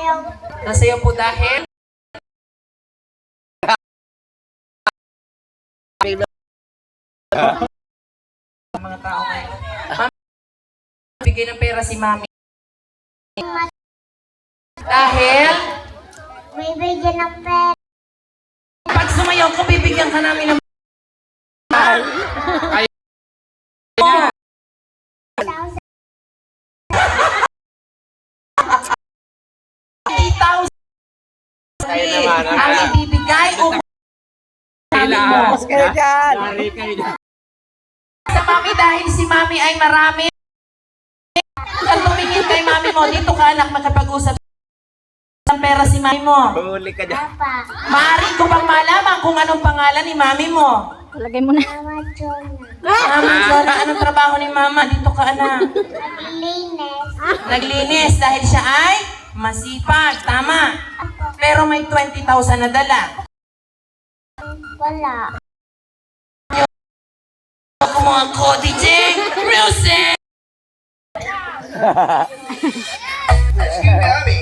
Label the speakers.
Speaker 1: Nasayaw.
Speaker 2: Nasayaw po dahil? Mga tao ngayon. Mami, bigay ng pera si Mami. Dahil?
Speaker 1: May bigyan ng pera.
Speaker 2: Pag sumayaw ko, bibigyan ka namin ng... Ay. 8,000 ang ibibigay o sa Mami dahil si Mami ay marami. Ang tumingin kay Mami mo, dito ka anak makapag-usap ng pera si Mami mo.
Speaker 3: Huli ka dyan.
Speaker 1: Papa.
Speaker 2: Maaari ko bang malaman kung anong pangalan ni Mami mo?
Speaker 4: Lagay mo na.
Speaker 1: Mama Jonah.
Speaker 2: Mama, Zora, anong trabaho ni Mama? Dito ka anak.
Speaker 1: Naglinis.
Speaker 2: Naglinis dahil siya ay masipag. Tama. Pero may 20,000 na dala.
Speaker 1: Wala.
Speaker 2: Ako mo ako, DJ Music!
Speaker 3: Excuse me,